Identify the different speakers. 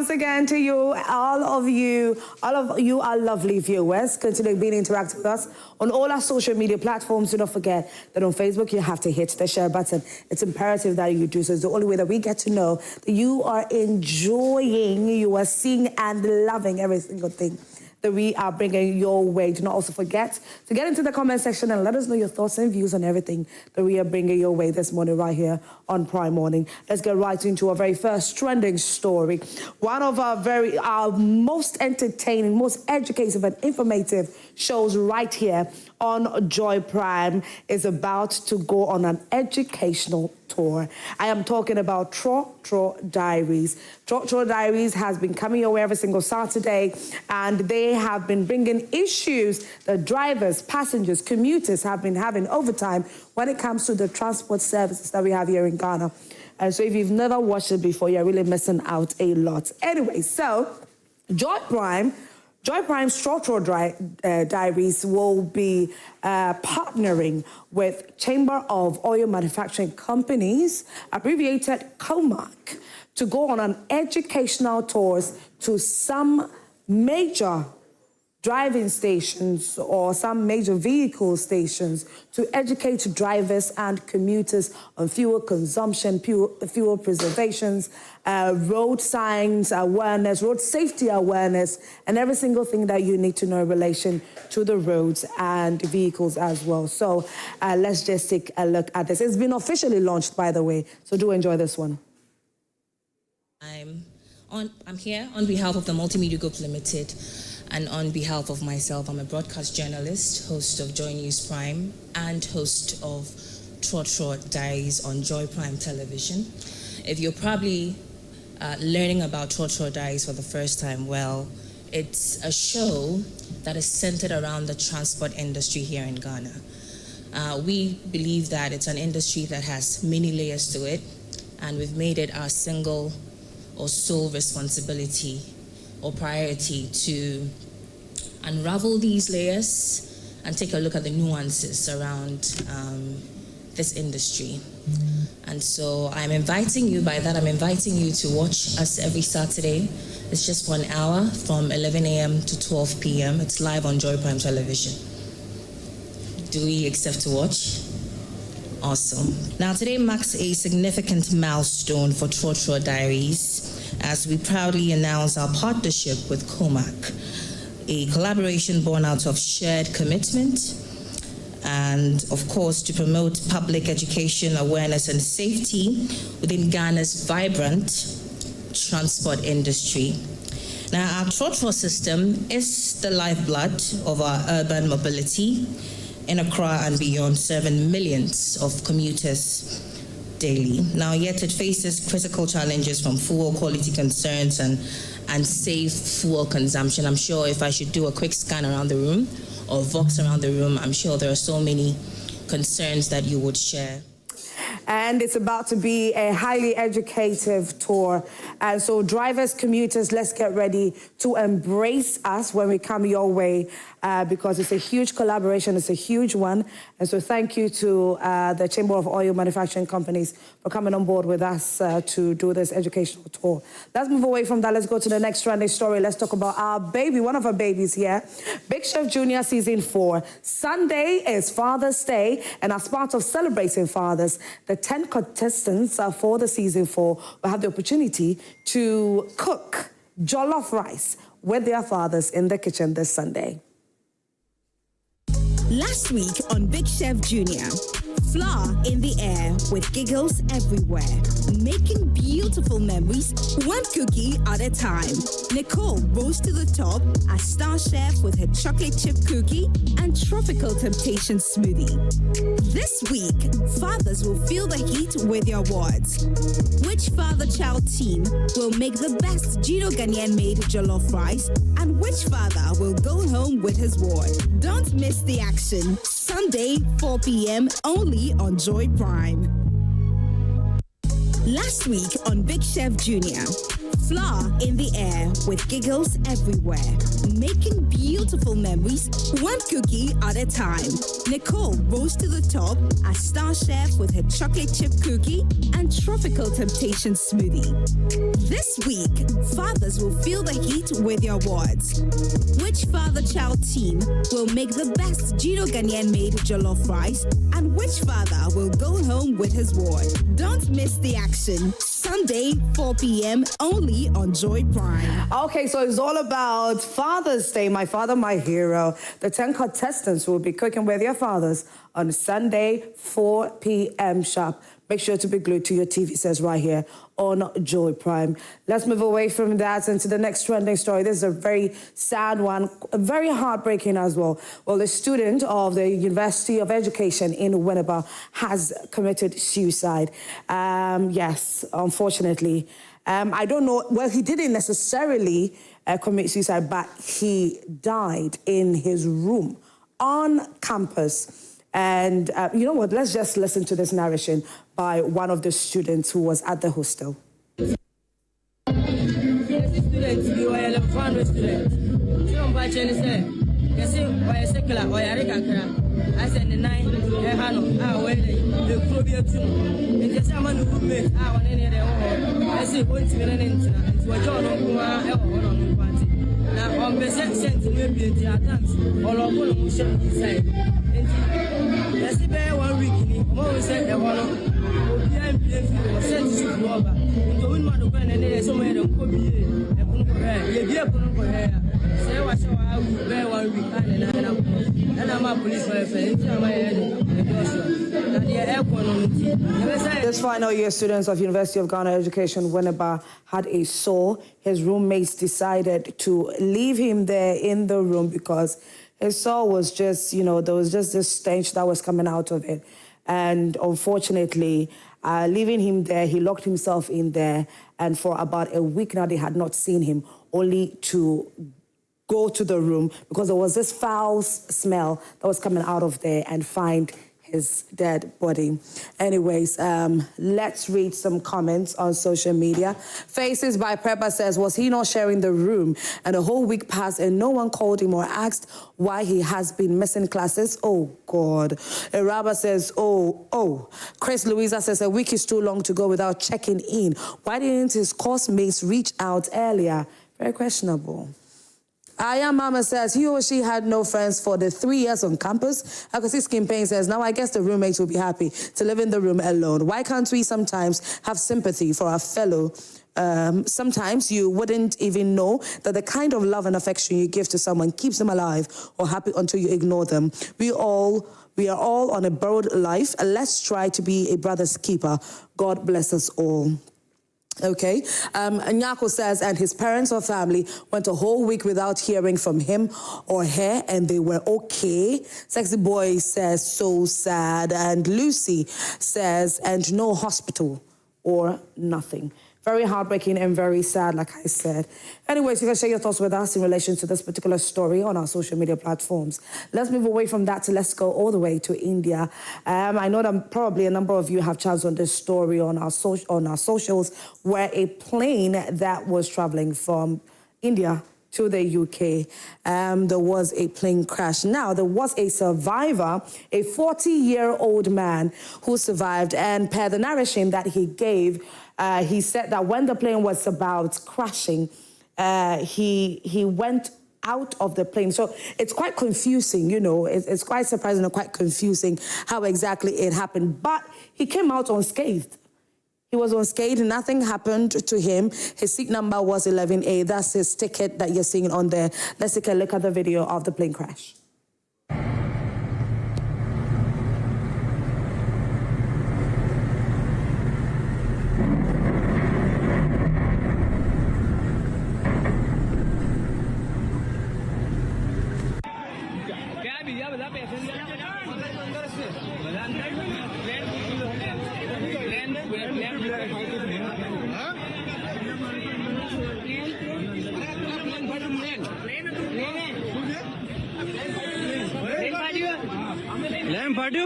Speaker 1: once again to you, all of you are lovely viewers. Continue being interactive with us on all our social media platforms. Do not forget that on Facebook, you have to hit the share button. It's imperative that you do so. It's the only way that we get to know that you are enjoying, you are seeing and loving every single thing that we are bringing your way. Do not also forget to get into the comment section and let us know your thoughts and views on everything that we are bringing your way this morning right here on Prime Morning. Let's get right into our very first trending story. One of our most entertaining, most educative and informative shows right here on Joy Prime is about to go on an educational tour. I am talking about Tro Diaries. Tro Diaries has been coming your way every single Saturday, and they have been bringing issues that drivers, passengers, commuters have been having over time when it comes to the transport services that we have here in Ghana. And so if you've never watched it before, you're really missing out a lot. Anyway, so Joy Prime's Tro Diaries will be partnering with Chamber of Oil Manufacturing Companies, abbreviated COMAC, to go on an educational tours to some major driving stations or some major vehicle stations to educate drivers and commuters on fuel consumption, fuel preservations, road signs awareness, road safety awareness, and every single thing that you need to know in relation to the roads and vehicles as well. So let's just take a look at this. It's been officially launched, by the way, so do enjoy this one.
Speaker 2: I'm here on behalf of the Multimedia Group Limited, and on behalf of myself. I'm a broadcast journalist, host of Joy News Prime, and host of Tro Diaries on Joy Prime Television. If you're probably learning about Tro Diaries for the first time, well, it's a show that is centered around the transport industry here in Ghana. We believe that it's an industry that has many layers to it, and we've made it our single or sole responsibility or priority to unravel these layers and take a look at the nuances around this industry. And so I'm inviting you to watch us every Saturday. It's just 1 hour from 11 a.m. to 12 p.m. It's live on Joy Prime Television. Do we accept to watch? Awesome. Now today marks a significant milestone for Tro Diaries as we proudly announce our partnership with COMAC, a collaboration born out of shared commitment and, of course, to promote public education, awareness, and safety within Ghana's vibrant transport industry. Now, our Tro system is the lifeblood of our urban mobility in Accra and beyond, serving millions of commuters daily. Now, yet it faces critical challenges from fuel quality concerns and safe fuel consumption. I'm sure if I should do a quick scan around the room or vox around the room, I'm sure there are so many concerns that you would share.
Speaker 1: And it's about to be a highly educative tour. And so drivers, commuters, let's get ready to embrace us when we come your way because it's a huge collaboration. It's a huge one. And so thank you to the Chamber of Oil Manufacturing Companies for coming on board with us to do this educational tour. Let's move away from that. Let's go to the next trending story. Let's talk about our baby, one of our babies here, Big Chef Junior Season 4. Sunday is Father's Day, and as part of celebrating fathers, the 10 contestants for the Season 4 will have the opportunity to cook jollof rice with their fathers in the kitchen this Sunday.
Speaker 3: Last week on Big Chef Junior, flour in the air with giggles everywhere, making beautiful memories one cookie at a time. Nicole rose to the top as star chef with her chocolate chip cookie and tropical temptation smoothie. This week, fathers will feel the heat with their awards. Which father-child team will make the best Gino Ghanaian-made jollof rice, and which father will go home with his award? Don't miss the action. Sunday, 4 p.m. only on Joy Prime. Last week on Big Chef Junior, Flaw in the air with giggles everywhere. Making beautiful memories, one cookie at a time. Nicole rose to the top as star chef with her chocolate chip cookie and tropical temptation smoothie. This week, fathers will feel the heat with your awards. Which father-child team will make the best Gino Ghanaian made jollof rice, and which father will go home with his ward? Don't miss the action. Sunday, 4 p.m. only on Joy Prime.
Speaker 1: Okay, so it's all about Father's Day. My father, my hero. The 10 contestants will be cooking with their fathers on Sunday, 4 p.m. sharp. Make sure to be glued to your TV sets right here on Joy Prime. Let's move away from that into the next trending story. This is a very sad one, very heartbreaking as well. Well, a student of the University of Education in Winneba has committed suicide. Yes, unfortunately. I don't know, well, he didn't necessarily commit suicide, but he died in his room on campus. And you know what, let's just listen to this narration by one of the students who was at the hostel. This final year students of University of Ghana Education Winneba had a soul. His roommates decided to leave him there in the room because his soul was just, you know, there was just this stench that was coming out of it. And unfortunately, leaving him there, he locked himself in there. And for about a week now, they had not seen him, only to go to the room because there was this foul smell that was coming out of there and find his dead body. Anyways, let's read some comments on social media. Faces by Pepper says, was he not sharing the room? And a whole week passed and no one called him or asked why he has been missing classes? Oh, God. Iraba says, oh. Chris Louisa says, a week is too long to go without checking in. Why didn't his course mates reach out earlier? Very questionable. Aya Mama says he or she had no friends for the 3 years on campus. Akasi Skin Pain says, now I guess the roommates will be happy to live in the room alone. Why can't we sometimes have sympathy for our fellow? Sometimes you wouldn't even know that the kind of love and affection you give to someone keeps them alive or happy until you ignore them. We are all on a borrowed life. Let's try to be a brother's keeper. God bless us all. Okay, Nyako says, and his parents or family went a whole week without hearing from him or her, and they were okay. Sexy Boy says, so sad. And Lucy says, and no hospital or nothing. Very heartbreaking and very sad, like I said. Anyways, you can share your thoughts with us in relation to this particular story on our social media platforms. Let's move away from that to let's go all the way to India. I know that probably a number of you have chats on this story on our socials, where a plane that was traveling from India to the UK, there was a plane crash. Now, there was a survivor, a 40-year-old man who survived, and per the narration that he gave, he said that when the plane was about crashing, he went out of the plane. So it's quite confusing, you know, it's quite surprising and quite confusing how exactly it happened. But he came out unscathed. He was unscathed, nothing happened to him. His seat number was 11A. That's his ticket that you're seeing on there. Let's take a look at the video of the plane crash.
Speaker 4: Lamb party?